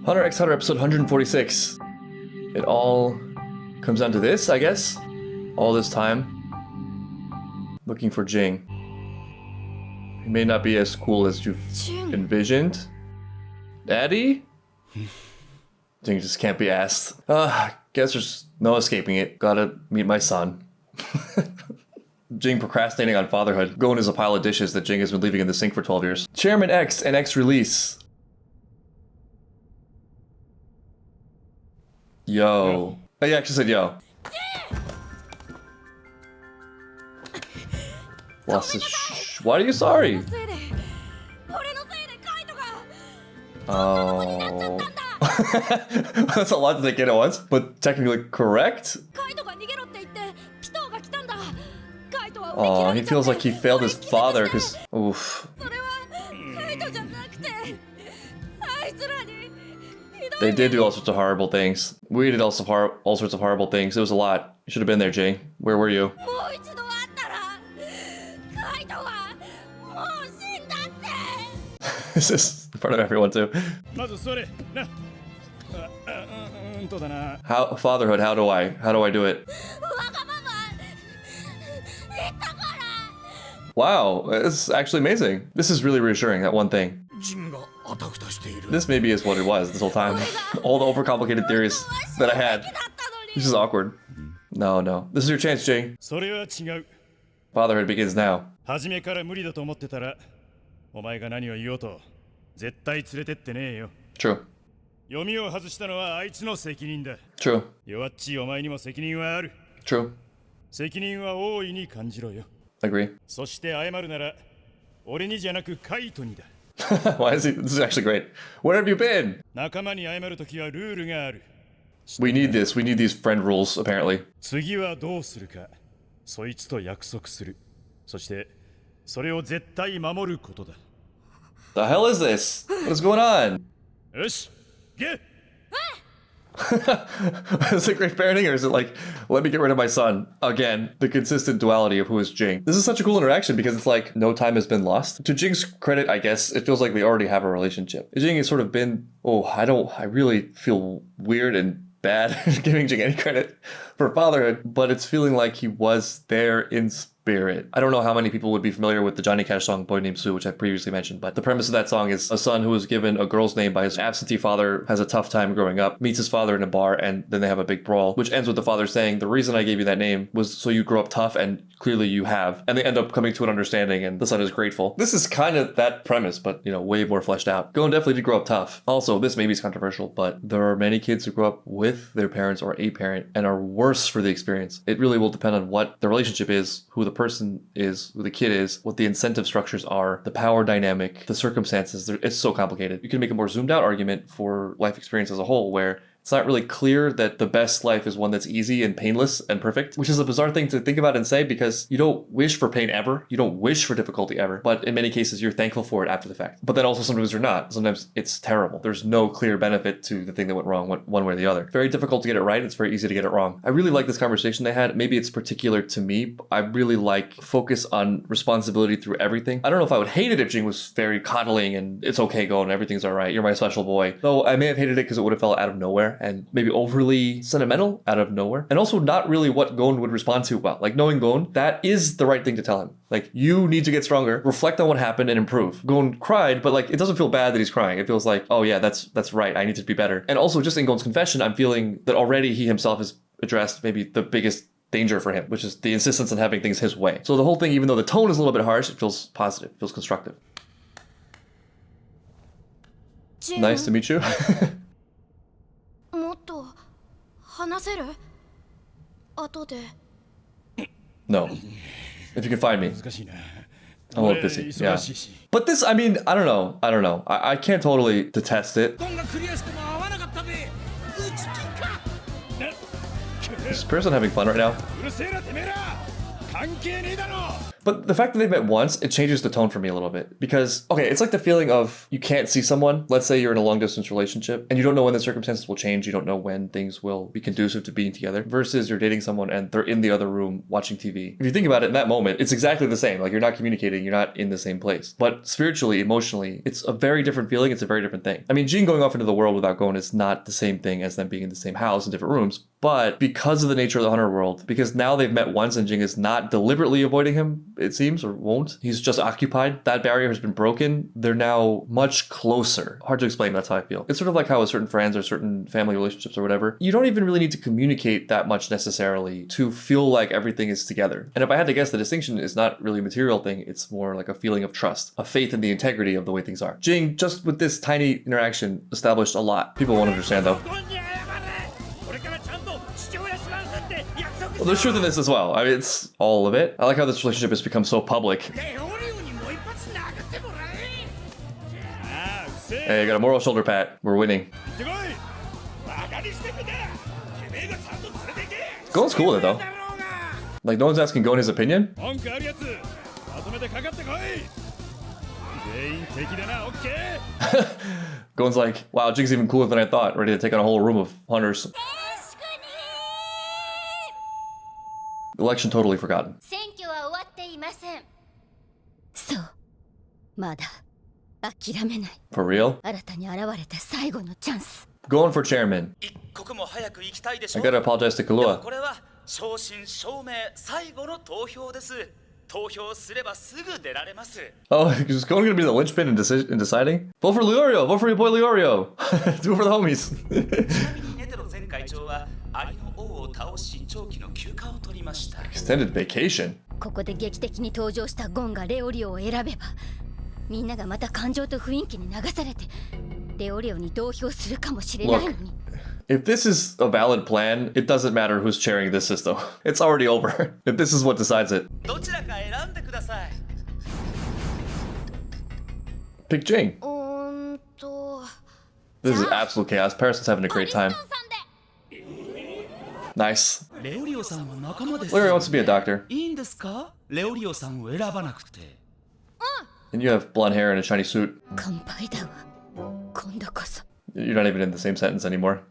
Hunter x Hunter episode 146. It all comes down to this, I guess. All this time looking for Jing. He may not be as cool as you've envisioned. Daddy? Jing just can't be asked. Guess there's no escaping it. Gotta meet my son. Jing procrastinating on fatherhood. Going as a pile of dishes that Jing has been leaving in the sink for 12 years. Chairman X and X release. Yo. Oh, he actually said yo. Lost his why are you sorry? Oh. That's a lot to take in at once, but technically correct? Oh, he feels like he failed his father because... Oof. They did do all sorts of horrible things. We did all sorts of horrible things. It was a lot. You should have been there, Jing. Where were you? This is in front of everyone too. How fatherhood? How do I do it? Wow, it's actually amazing. This is really reassuring. That one thing. This maybe is what it was this whole time. All the overcomplicated theories that I had. This is awkward. No. This is your chance, Jing. Fatherhood begins now. True. True. True. Agree. Why is he? This is actually great. Where have you been? We need this. We need these friend rules, apparently. The hell is this? What is going on? Is it great parenting, or is it like, let me get rid of my son? Again, the consistent duality of who is Jing. This is such a cool interaction because it's like no time has been lost. To Jing's credit, I guess, it feels like they already have a relationship. Jing has sort of been, I really feel weird and bad giving Jing any credit for fatherhood, but it's feeling like he was there in spirit. I don't know how many people would be familiar with the Johnny Cash song Boy Named Sue, which I previously mentioned, but the premise of that song is a son who was given a girl's name by his absentee father, has a tough time growing up, meets his father in a bar, and then they have a big brawl, which ends with the father saying, the reason I gave you that name was so you grow up tough, and clearly you have. And they end up coming to an understanding, and the son is grateful. This is kind of that premise, but, way more fleshed out. Gon definitely did grow up tough. Also, this maybe is controversial, but there are many kids who grow up with their parents or a parent and are worse for the experience. It really will depend on what the relationship is, who the person is, who the kid is, what the incentive structures are, the power dynamic, the circumstances. It's so complicated. You can make a more zoomed out argument for life experience as a whole, where it's not really clear that the best life is one that's easy and painless and perfect, which is a bizarre thing to think about and say because you don't wish for pain ever. You don't wish for difficulty ever. But in many cases, you're thankful for it after the fact. But then also sometimes you're not. Sometimes it's terrible. There's no clear benefit to the thing that went wrong one way or the other. Very difficult to get it right. It's very easy to get it wrong. I really like this conversation they had. Maybe it's particular to me. I really like focus on responsibility through everything. I don't know if I would hate it if Jing was very coddling and it's okay, Gon, everything's all right. You're my special boy. Though I may have hated it because it would have fell out of nowhere and maybe overly sentimental out of nowhere. And also not really what Gon would respond to well. Like knowing Gon, that is the right thing to tell him. Like, you need to get stronger, reflect on what happened and improve. Gon cried, but like, it doesn't feel bad that he's crying. It feels like, oh yeah, that's right. I need to be better. And also just in Gon's confession, I'm feeling that already he himself has addressed maybe the biggest danger for him, which is the insistence on having things his way. So the whole thing, even though the tone is a little bit harsh, it feels positive, it feels constructive. Jim. Nice to meet you. No. If you can find me. I'm a little busy, yeah. But this, I mean, I don't know. I can't totally detest it. Is Pariston having fun right now? But the fact that they've met once, it changes the tone for me a little bit. Because, okay, it's like the feeling of you can't see someone. Let's say you're in a long distance relationship and you don't know when the circumstances will change. You don't know when things will be conducive to being together. Versus you're dating someone and they're in the other room watching TV. If you think about it in that moment, it's exactly the same. Like, you're not communicating, you're not in the same place. But spiritually, emotionally, it's a very different feeling. It's a very different thing. I mean, Jing going off into the world without Gon is not the same thing as them being in the same house in different rooms. But because of the nature of the Hunter world, because now they've met once and Jing is not deliberately avoiding him, it seems, or won't. He's just occupied. That barrier has been broken. They're now much closer. Hard to explain, that's how I feel. It's sort of like how with certain friends or certain family relationships or whatever, you don't even really need to communicate that much necessarily to feel like everything is together. And if I had to guess, the distinction is not really a material thing. It's more like a feeling of trust, a faith in the integrity of the way things are. Jing, just with this tiny interaction, established a lot. People won't understand though. Well, there's truth in this as well. I mean, it's all of it. I like how this relationship has become so public. Hey, I got a moral shoulder pat. We're winning. Gon's cool with it, though. Like, no one's asking Gon his opinion. Gon's like, wow, Jing's even cooler than I thought. Ready to take on a whole room of hunters. Election totally forgotten. For real? Going for chairman. I gotta apologize to Kahlua. Oh, is Gon gonna be the linchpin in deciding? Vote for Leorio! Vote for your boy Leorio! Do it for the homies. Extended vacation. Look, if this is a valid plan, it doesn't matter who's chairing this system. It's already over. If this is what decides it. Pick Jing. This is absolute chaos. Pariston's having a great time. Nice. Leorio wants to be a doctor. And you have blonde hair and a shiny suit. You're not even in the same sentence anymore.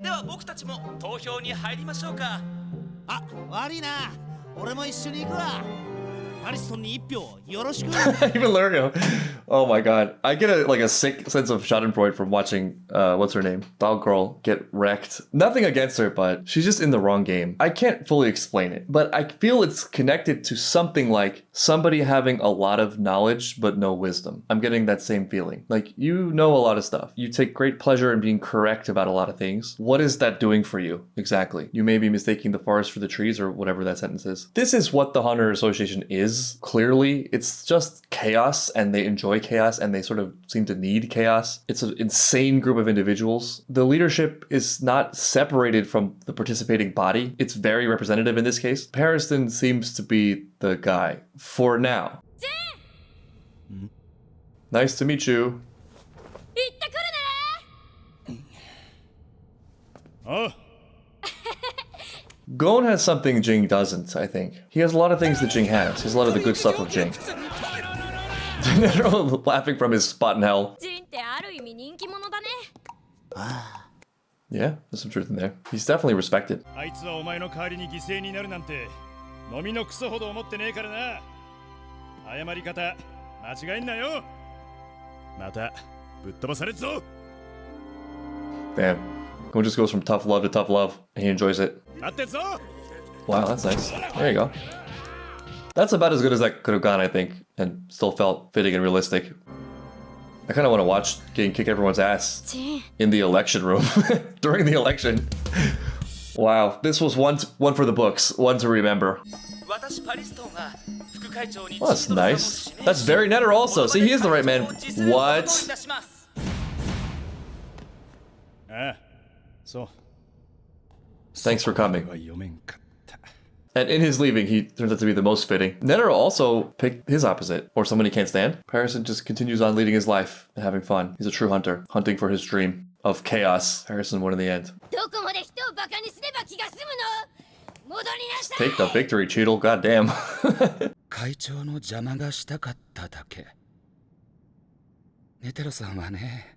Even Leorio. Oh my god. I get a sick sense of schadenfreude from watching, what's her name? Dog Girl get wrecked. Nothing against her, but she's just in the wrong game. I can't fully explain it, but I feel it's connected to something like somebody having a lot of knowledge, but no wisdom. I'm getting that same feeling. Like, you know a lot of stuff. You take great pleasure in being correct about a lot of things. What is that doing for you? Exactly. You may be mistaking the forest for the trees or whatever that sentence is. This is what the Hunter Association is. Clearly, it's just chaos, and they enjoy chaos, and they sort of seem to need chaos. It's an insane group of individuals. The leadership is not separated from the participating body. It's very representative in this case. Pariston seems to be the guy for now. Nice to meet you. Oh. Gon has something Jing doesn't, I think. He has a lot of things that Jing has. He has a lot of the good stuff of Jing. Laughing from his spot in hell. Yeah, there's some truth in there. He's definitely respected. Damn. Gon just goes from tough love to tough love, and he enjoys it. Wow, that's nice. There you go. That's about as good as that could have gone, I think, and still felt fitting and realistic. I kind of want to watch getting kick everyone's ass in the election room during the election. Wow, this was one for the books, one to remember. Well, that's nice. That's very Netter also. See, he is the right man. What? Thanks for coming. And in his leaving, he turns out to be the most fitting. Netter also picked his opposite, or someone he can't stand. Pariston just continues on leading his life and having fun. He's a true hunter, hunting for his dream of chaos. Pariston won in the end. Take the victory, Cheadle. Goddamn. 会長の邪魔がしたかっただけ。ネテロさんはね、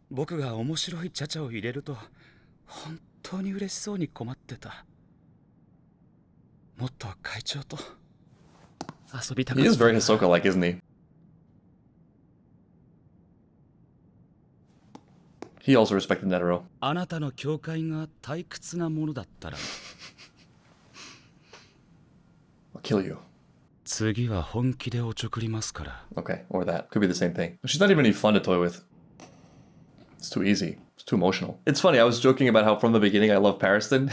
僕が面白いチャチャを入れると本当に嬉しそうに困ってた。もっと会長と遊びたかった。He is very Hisoka-like, isn't he? He also respected Netero. あなたの教会が退屈なものだったら I'll kill you. 次は本気でおちょくりますから。 Okay, or that. Could be the same thing. She's not even any fun to toy with. It's too easy. It's too emotional. It's funny, I was joking about how from the beginning I love Pariston.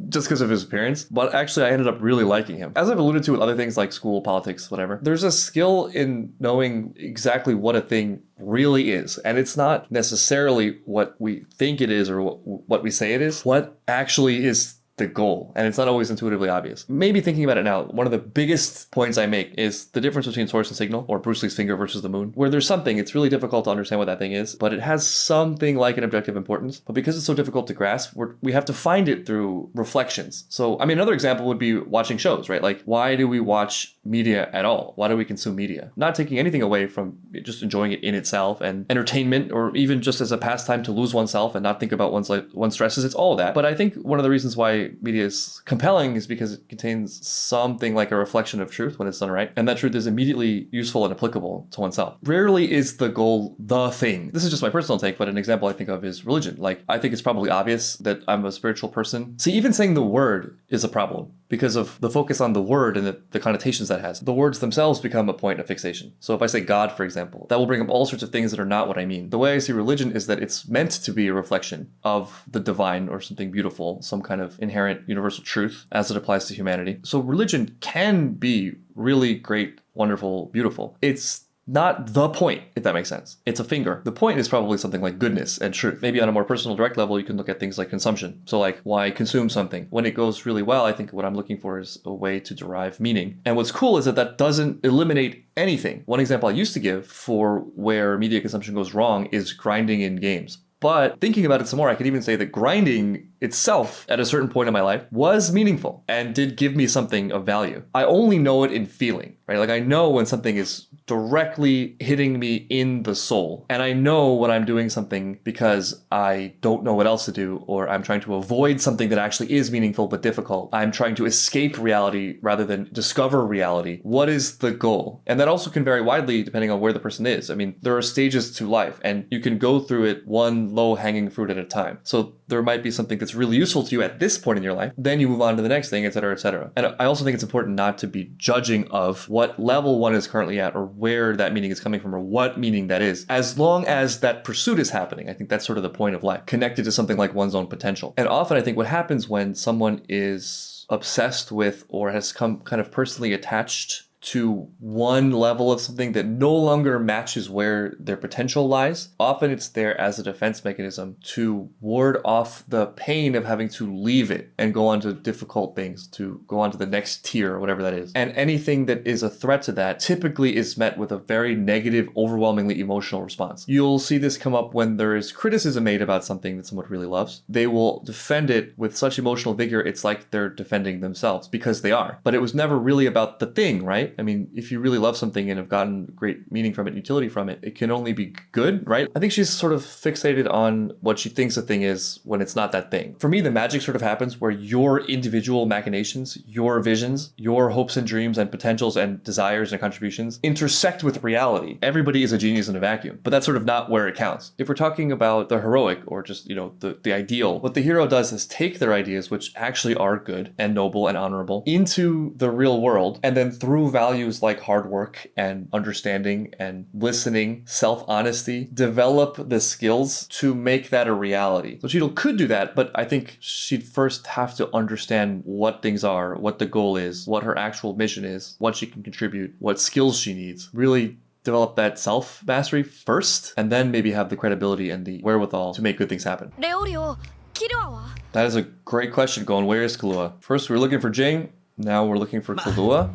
Just because of his appearance, but actually I ended up really liking him. As I've alluded to with other things like school, politics, whatever, there's a skill in knowing exactly what a thing really is. And it's not necessarily what we think it is or what we say it is. What actually is the goal, and it's not always intuitively obvious. Maybe thinking about it now, one of the biggest points I make is the difference between source and signal, or Bruce Lee's finger versus the moon, where there's something, it's really difficult to understand what that thing is, but it has something like an objective importance. But because it's so difficult to grasp, we have to find it through reflections. So, I mean, another example would be watching shows, right? Like, why do we watch media at all? Why do we consume media? Not taking anything away from just enjoying it in itself and entertainment, or even just as a pastime to lose oneself and not think about one's stresses. It's all that. But I think one of the reasons why media is compelling is because it contains something like a reflection of truth when it's done right, and that truth is immediately useful and applicable to oneself. Rarely is the goal the thing. This is just my personal take, but an example I think of is religion. Like, I think it's probably obvious that I'm a spiritual person. See, even saying the word is a problem because of the focus on the word and the connotations that has. The words themselves become a point of fixation. So if I say God, for example, that will bring up all sorts of things that are not what I mean. The way I see religion is that it's meant to be a reflection of the divine or something beautiful, some kind of inherent universal truth as it applies to humanity. So religion can be really great, wonderful, beautiful. It's not the point, if that makes sense. It's a finger. The point is probably something like goodness and truth. Maybe on a more personal, direct level, you can look at things like consumption. So like, why consume something? When it goes really well, I think what I'm looking for is a way to derive meaning. And what's cool is that that doesn't eliminate anything. One example I used to give for where media consumption goes wrong is grinding in games. But thinking about it some more, I could even say that grinding itself at a certain point in my life was meaningful and did give me something of value. I only know it in feeling, right? Like, I know when something is directly hitting me in the soul. And I know when I'm doing something because I don't know what else to do, or I'm trying to avoid something that actually is meaningful but difficult. I'm trying to escape reality rather than discover reality. What is the goal? And that also can vary widely depending on where the person is. I mean, there are stages to life, and you can go through it one low-hanging fruit at a time. So there might be something that's really useful to you at this point in your life. Then you move on to the next thing, etc., etc. And I also think it's important not to be judging of what level one is currently at, or where that meaning is coming from, or what meaning that is, as long as that pursuit is happening. I think that's sort of the point of life, connected to something like one's own potential. And often I think what happens when someone is obsessed with or has come kind of personally attached to one level of something that no longer matches where their potential lies, often it's there as a defense mechanism to ward off the pain of having to leave it and go on to difficult things, to go on to the next tier or whatever that is. And anything that is a threat to that typically is met with a very negative, overwhelmingly emotional response. You'll see this come up when there is criticism made about something that someone really loves. They will defend it with such emotional vigor, it's like they're defending themselves, because they are. But it was never really about the thing, right? I mean, if you really love something and have gotten great meaning from it, utility from it, it can only be good, right? I think she's sort of fixated on what she thinks a thing is when it's not that thing. For me, the magic sort of happens where your individual machinations, your visions, your hopes and dreams and potentials and desires and contributions intersect with reality. Everybody is a genius in a vacuum, but that's sort of not where it counts. If we're talking about the heroic, or just, the ideal, what the hero does is take their ideas, which actually are good and noble and honorable, into the real world, and then through values like hard work and understanding and listening, self-honesty, develop the skills to make that a reality. So Cheadle could do that, but I think she'd first have to understand what things are, what the goal is, what her actual mission is, what she can contribute, what skills she needs. Really develop that self-mastery first, and then maybe have the credibility and the wherewithal to make good things happen. That is a great question, going, where is Kahlua? First, we're looking for Jing. Now we're looking for Kahlua?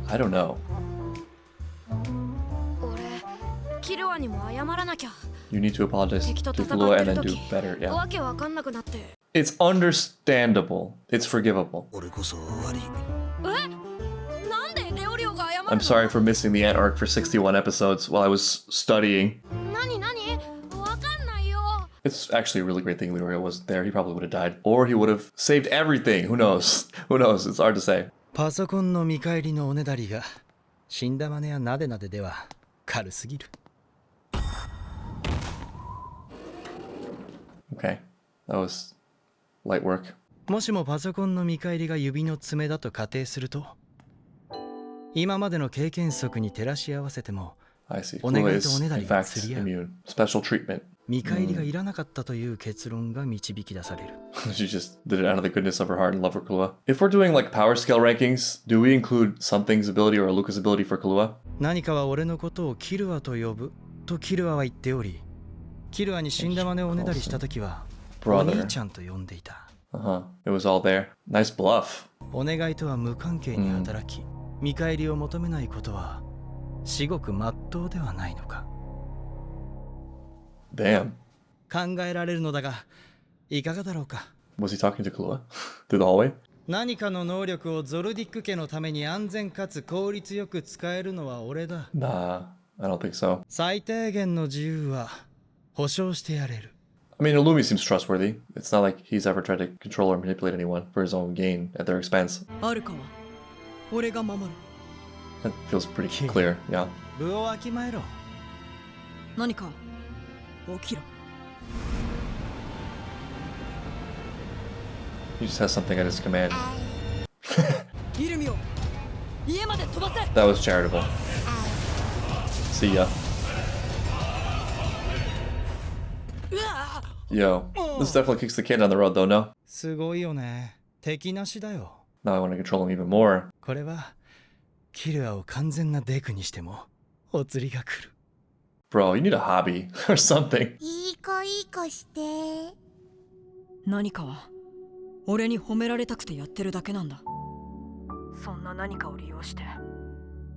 I don't know. You need to apologize to Kahlua and then do better, yeah. It's understandable. It's forgivable. 俺こそ悪い。なんでレオリオが謝るの？ I'm sorry for missing the Ant arc for 61 episodes while I was studying. 何わかんないよ。 It's actually a really great thing Leorio wasn't there. He probably would have died. Or he would have saved everything. Who knows? Who knows? It's hard to say. パソコンの見返りのおねだりが死んだマネやなでなででは軽すぎる。Okay. That was light work. もしもパソコンの見返りが指の爪だと仮定すると、今までの経験則に照らし合わせても I see. お願 Kula い is, とおねだ in りが fact, 釣り合う。 immune. Special treatment. 見返りがいらなかったという結論が導き出される。She just did it out of the goodness of her heart and love for Kahlua. If we're doing like power scale rankings, do we include something's ability or Alluka's ability for Kahlua? 何かは俺のことをキルアと呼ぶとキルアは言っており、キルアに死んだマネをおねだりしたときはお Brother. 兄ちゃんと呼んでいた。Uh-huh. It was all there. Nice bluff. お願いとは無関係に働き、見返りを求めないことは至極真っ当ではないのか。Damn. 考えられるのだが、いかがだろうか。Was he talking to Kahlua? Through the hallway? 何かの能力をゾルディック家のために安全かつ効率よく使えるのは俺だ。Nah, I don't think so. 最低限の自由は保証してやれる。I mean, Illumi seems trustworthy. It's not like he's ever tried to control or manipulate anyone for his own gain at their expense. アルカは俺が守る。 That feels pretty clear, yeah. 部をわきまえろ。何か起きろ。 He just has something at his command. イルミを家まで飛ばせ。 That was charitable. See ya. うわ Yo, this definitely kicks the can down the road though, no? すごいよね。敵なしだよ。 Now I want to control him even more. これはキルアを完全なデクにしてもお釣りが来る。 Bro, you need a hobby or something. いい子して。何かは俺に褒められたくてやってるだけなんだ。そんな何かを利用して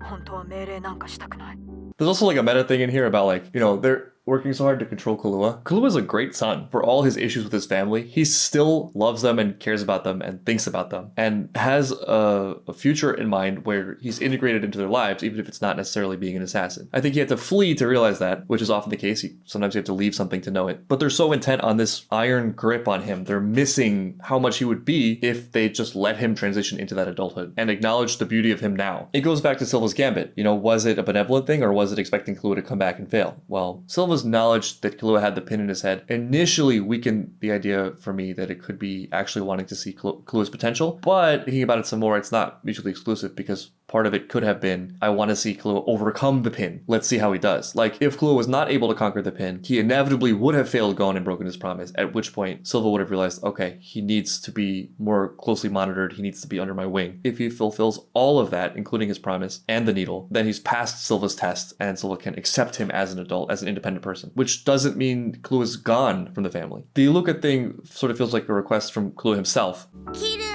本当は命令なんかしたくない。 There's also like a meta thing in here about like, you know, they're working so hard to control Kahlua. Kahlua is a great son. For all his issues with his family, he still loves them and cares about them and thinks about them and has a future in mind where he's integrated into their lives, even if it's not necessarily being an assassin. I think he had to flee to realize that, which is often the case. Sometimes you have to leave something to know it. But they're so intent on this iron grip on him. They're missing how much he would be if they just let him transition into that adulthood and acknowledge the beauty of him now. It goes back to Silva's gambit. You know, was it a benevolent thing or was it expecting Kahlua to come back and fail? Well, Silva's knowledge that Kahlua had the pin in his head initially weakened the idea for me that it could be actually wanting to see Kalua's potential. But thinking about it some more, it's not mutually exclusive because part of it could have been, I want to see Kahlua overcome the pin. Let's see how he does. Like, if Kahlua was not able to conquer the pin, he inevitably would have failed, gone, and broken his promise, at which point Silva would have realized, okay, he needs to be more closely monitored, he needs to be under my wing. If he fulfills all of that, including his promise and the needle, then he's passed Silva's test, and Silva can accept him as an adult, as an independent person, which doesn't mean Kalua's gone from the family. The Alluka thing sort of feels like a request from Kahlua himself.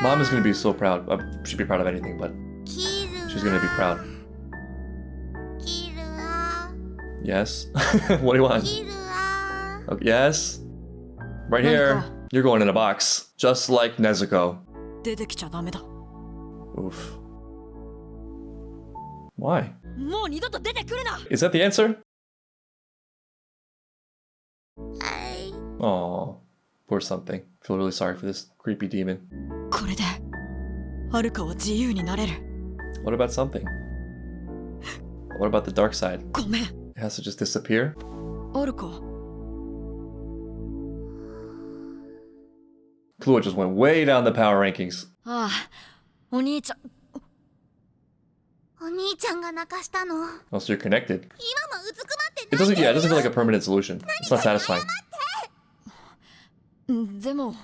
Mom is going to be so proud. She'd be proud of anything, but she's going to be proud. Yes? What do you want? Okay, yes? Right here. You're going in a box. Just like Nezuko. 出てきちゃダメだ。 Oof. Why? もう二度と出てくるな。 Is that the answer? はい。 Aw. Poor something. Feel really sorry for this creepy demon. これでアルカは自由になれる。 What about something? What about the dark side? ごめん。 It has to just disappear? アルカ。 Kahlua just went way down the power rankings. ああ、お兄ちゃん。お兄ちゃんが泣かしたの。今も Also, you're connected. うずくまって It doesn't, yeah, it doesn't feel like a permanent solution. It's not satisfying. でも。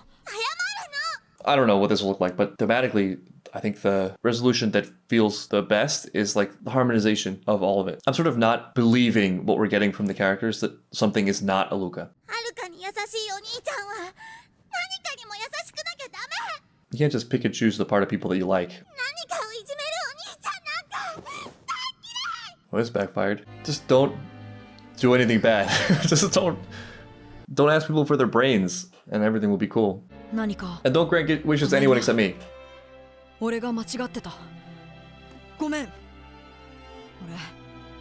I don't know what this will look like, but thematically, I think the resolution that feels the best is like the harmonization of all of it. I'm sort of not believing what we're getting from the characters that something is not Alluka. はるかに優しいお兄ちゃんは何かにも優しくなきゃダメ。 You can't just pick and choose the part of people that you like. 何かをいじめるお兄ちゃんなんか大嫌い。 Well, this backfired. Just don't do anything bad. Just don't ask people for their brains and everything will be cool. 何か And don't grant wishes to anyone except me. 俺が間違ってた。ごめん。俺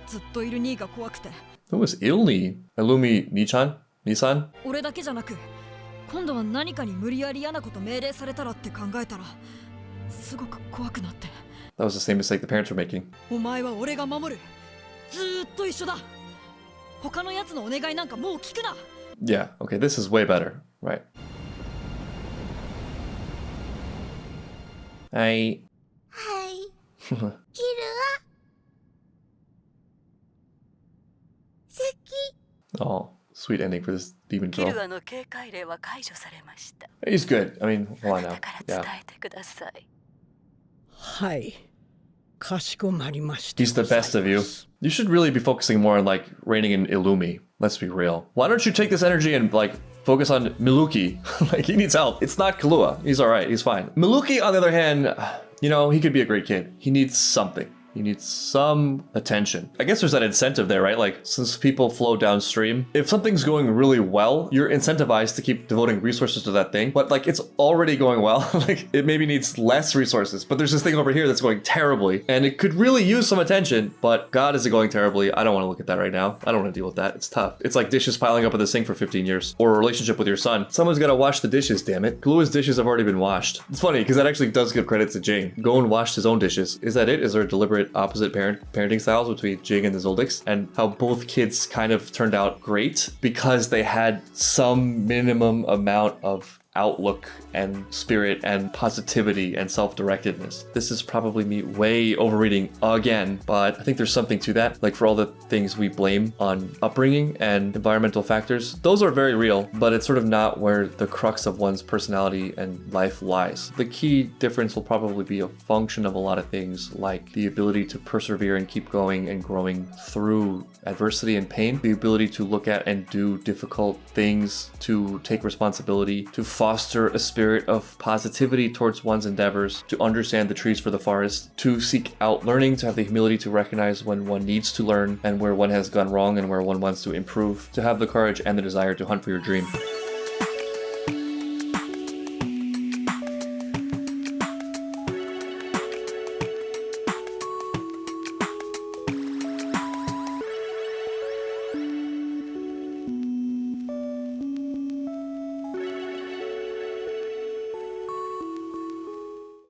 ずっといる兄が怖くて。 Who was Ilni? Illumi Nisan? 俺だけじゃなく、今度は何かに無理やり嫌なこと命令されたらって考えたら、すごく怖くなって。 That was the same mistake the parents were making. お前は俺が守る。ずーっと一緒だ。他のやつのお願いなんかもう聞くな。 Yeah, okay, this is way better. Right. はい。はい。キルは好き。 Oh, sweet ending for this demon キル girl. アの警戒令は解除されました。 He's good. I mean, hold on あな now. たから伝 Yeah. えてください。はい。かしこまりました。 He's the best of you. You should really be focusing more on like reigning in Illumi. Let's be real. Why don't you take this energy and like focus on Miluki? Like he needs help. It's not Kahlua. He's all right. He's fine. Miluki, on the other hand, you know, he could be a great kid. He needs something. He needs some attention. I guess there's that incentive there, right? Like, since people flow downstream, if something's going really well, you're incentivized to keep devoting resources to that thing. But like, it's already going well. Like, it maybe needs less resources. But there's this thing over here that's going terribly, and it could really use some attention. But God, is it going terribly? I don't want to look at that right now. I don't want to deal with that. It's tough. It's like dishes piling up in the sink for 15 years, or a relationship with your son. Someone's got to wash the dishes, damn it. Kalua's dishes have already been washed. It's funny because that actually does give credit to Jing. Go and wash his own dishes. Is that it? Is there a deliberate opposite parenting styles between Jing and the Zoldicks, and how both kids kind of turned out great because they had some minimum amount of outlook and spirit and positivity and self-directedness. This is probably me way overreading again, but I think there's something to that. Like, for all the things we blame on upbringing and environmental factors, those are very real, but it's sort of not where the crux of one's personality and life lies. The key difference will probably be a function of a lot of things, like the ability to persevere and keep going and growing through adversity and pain, the ability to look at and do difficult things, to take responsibility, to foster a spirit of positivity towards one's endeavors, to understand the trees for the forest, to seek out learning, to have the humility to recognize when one needs to learn and where one has gone wrong and where one wants to improve, to have the courage and the desire to hunt for your dream.